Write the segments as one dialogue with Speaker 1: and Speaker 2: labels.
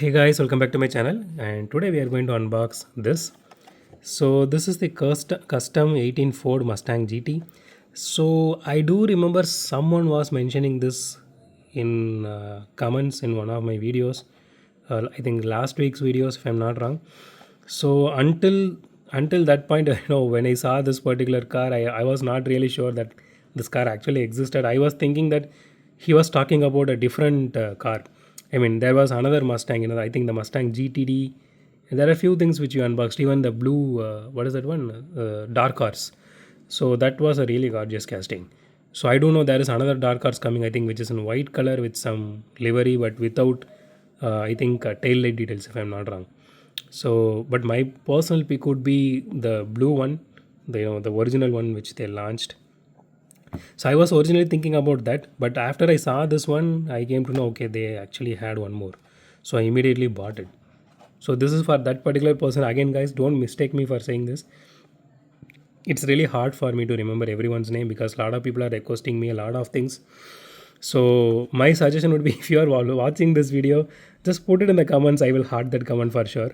Speaker 1: Hey guys, welcome back to my channel, and today we are going to unbox this. So this is the custom 18 Ford Mustang GT. So I do remember someone was mentioning this in comments in one of my videos. I think last week's videos, if I'm not wrong. So until that point, when I saw this particular car, I was not really sure that this car actually existed. I was thinking that he was talking about a different car. I mean, there was another Mustang, I think the Mustang GTD. There are a few things which you unboxed, even the blue, what is that one? Dark horse. So that was a really gorgeous casting. So I do know there is another dark horse coming, I think, which is in white color with some livery, but without, I think, tail light details, if I'm not wrong. So, but my personal pick would be the blue one, the original one which they launched. So I was originally thinking about that, but after I saw this one, I came to know okay, they actually had one more. So I immediately bought it. So this is for that particular person. Again, guys, don't mistake me for saying this. It's really hard for me to remember everyone's name because a lot of people are requesting me a lot of things. So my suggestion would be if you are watching this video, just put it in the comments. I will heart that comment for sure.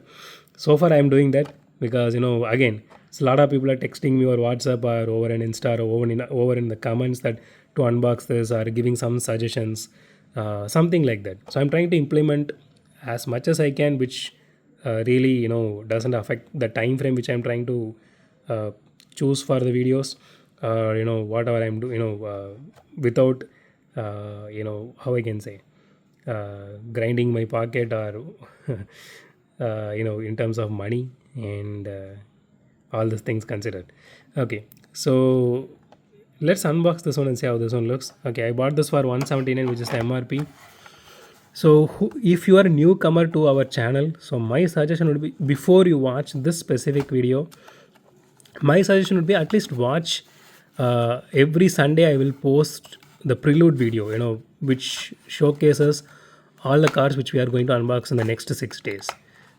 Speaker 1: So far I am doing that because again, so a lot of people are texting me or WhatsApp or over an Insta or over in the comments that to unbox this or giving some suggestions, something like that. So I'm trying to implement as much as I can, which really doesn't affect the time frame which I'm trying to uh, choose for the videos, or whatever I'm doing, without how I can say, grinding my pocket or in terms of money and all these things considered. Okay, so let's unbox this one and see how this one looks. Okay, I bought this for 179, which is the MRP. So if you are a newcomer to our channel, so my suggestion would be before you watch this specific video, my suggestion would be at least watch every Sunday. I will post the prelude video, which showcases all the cars which we are going to unbox in the next 6 days.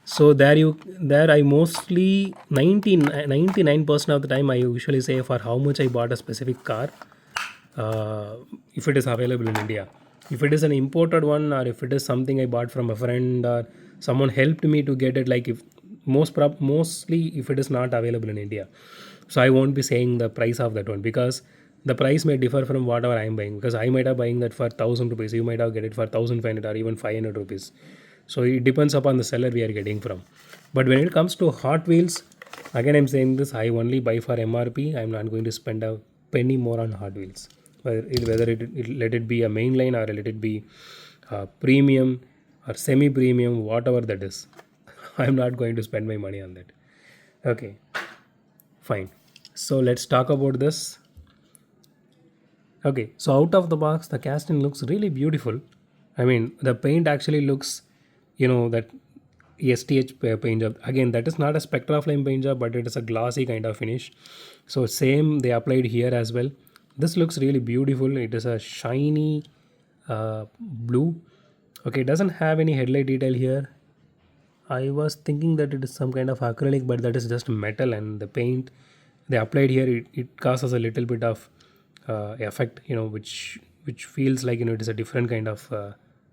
Speaker 1: So there I mostly 99% of the time I usually say for how much I bought a specific car, if it is available in India. If it is an imported one, or if it is something I bought from a friend or someone helped me to get it, like if mostly if it is not available in India, so I won't be saying the price of that one because the price may differ from whatever I am buying, because I might have buying that for 1,000 rupees, you might have get it for 1,500 or even 500 rupees. So it depends upon the seller we are getting from. But when it comes to Hot Wheels, again I'm saying this, I only buy for MRP. I'm not going to spend a penny more on Hot Wheels, whether it let it be a mainline or let it be premium or semi premium, whatever that is. I'm not going to spend my money on that. Okay, fine. So let's talk about this. Okay, so out of the box, the casting looks really beautiful. I mean, the paint actually looks, that STH paint job. Again, that is not a Spectra Flame paint job, but it is a glossy kind of finish. So same they applied here as well. This looks really beautiful. It is a shiny blue. Okay, it doesn't have any headlight detail here. I was thinking that it is some kind of acrylic, but that is just metal, and the paint they applied here, it causes a little bit of effect, which feels like it is a different kind of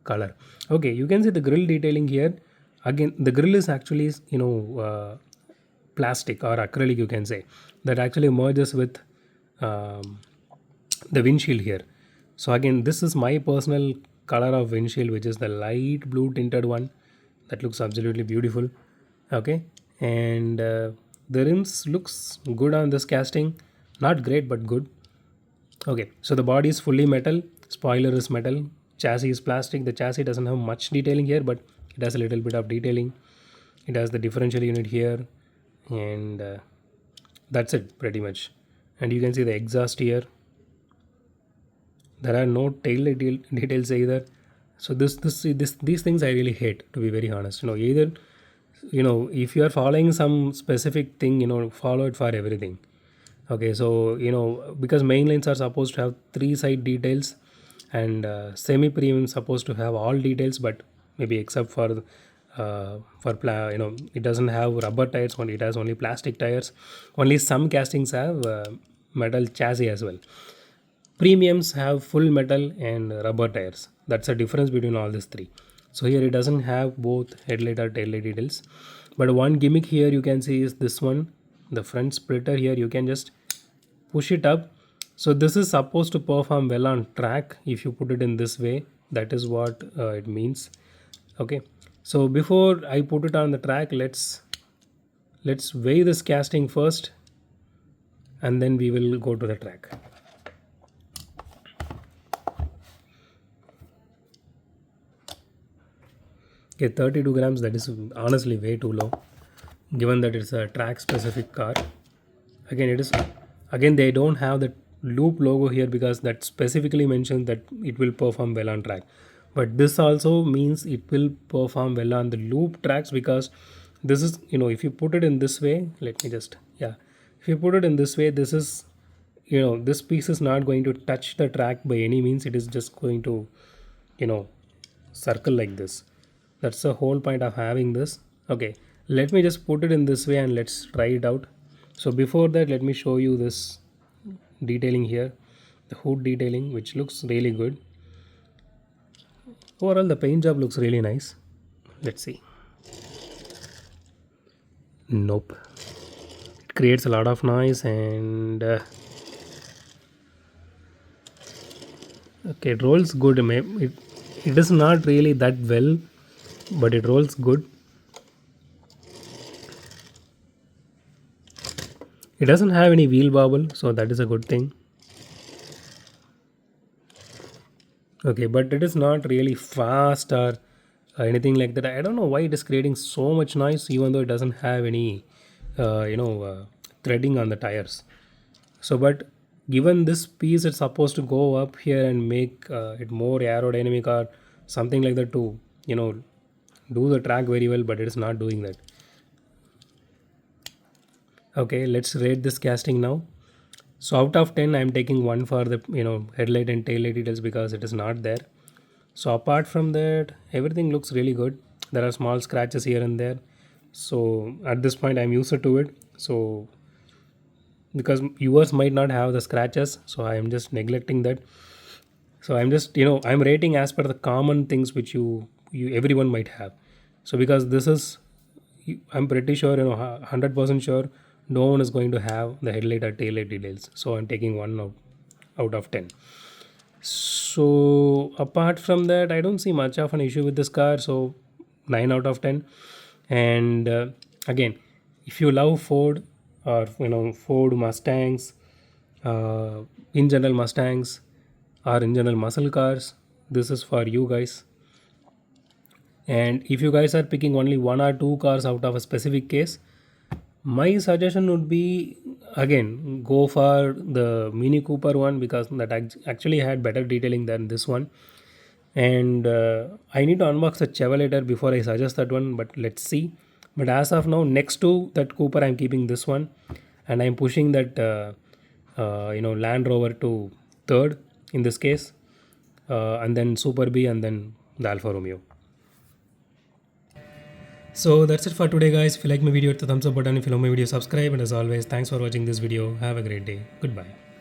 Speaker 1: color. Okay, you can see the grill detailing here. Again, the grill is actually plastic or acrylic, you can say, that actually merges with um, the windshield here. So again, this is my personal color of windshield, which is the light blue tinted one. That looks absolutely beautiful. Okay, and the rims looks good on this casting, not great but good. Okay, so the body is fully metal, spoiler is metal, chassis is plastic. The chassis doesn't have much detailing here, but it has a little bit of detailing. It has the differential unit here, and that's it pretty much. And you can see the exhaust here. There are no details either. So these things I really hate, to be very honest. Either if you are following some specific thing, follow it for everything. Okay, so because main lanes are supposed to have three side details, and semi premium supposed to have all details, but maybe except it doesn't have rubber tires, only it has only plastic tires. Only some castings have metal chassis as well. Premiums have full metal and rubber tires. That's the difference between all these three. So here it doesn't have both headlight or tail light details. But one gimmick here you can see is this one, the front splitter here. You can just push it up. So this is supposed to perform well on track if you put it in this way. That is what it means. Okay. So before I put it on the track, let's weigh this casting first, and then we will go to the track. Okay, 32 grams, that is honestly way too low given that it's a track specific car. Again they don't have the loop logo here because that specifically mentions that it will perform well on track, but this also means it will perform well on the loop tracks, because this is, if you put it in this way, let me just, yeah, if you put it in this way, this is, this piece is not going to touch the track by any means. It is just going to, circle like this. That's the whole point of having this. Okay, let me just put it in this way and let's try it out. So before that, let me show you this detailing here, the hood detailing, which looks really good. Overall the paint job looks really nice. Let's see. Nope, it creates a lot of noise, and okay, it rolls good. It is not really that well, but it rolls good. It doesn't have any wheel wobble, so that is a good thing. Okay, but it is not really fast or anything like that. I don't know why it is creating so much noise, even though it doesn't have any threading on the tires. So but given this piece, it's supposed to go up here and make it more aerodynamic or something like that to do the track very well, but it is not doing that. Okay, let's rate this casting now. So out of 10, I'm taking 1 for the headlight and tail light details because it is not there. So apart from that, everything looks really good. There are small scratches here and there. So at this point, I'm used to it. So because viewers might not have the scratches, so I'm just neglecting that. So I'm just I'm rating as per the common things which you everyone might have. So because this is, I'm pretty sure, 100% sure no one is going to have the headlight or tail light details. So I'm taking 1 out of 10. So apart from that, I don't see much of an issue with this car. So 9 out of 10. And again, if you love Ford, or Ford Mustangs, in general Mustangs, or in general muscle cars, this is for you guys. And if you guys are picking only 1 or 2 cars out of a specific case, my suggestion would be, again, go for the Mini Cooper one, because that actually had better detailing than this one. And I need to unbox the Chevrolet before I suggest that one, but let's see. But as of now, next to that Cooper, I'm keeping this one, and I'm pushing that Land Rover to third in this case, and then Super B, and then the Alfa Romeo. So that's it for today, guys. If you like my video, hit the thumbs up button. If you love my video, subscribe. And as always, thanks for watching this video. Have a great day. Goodbye.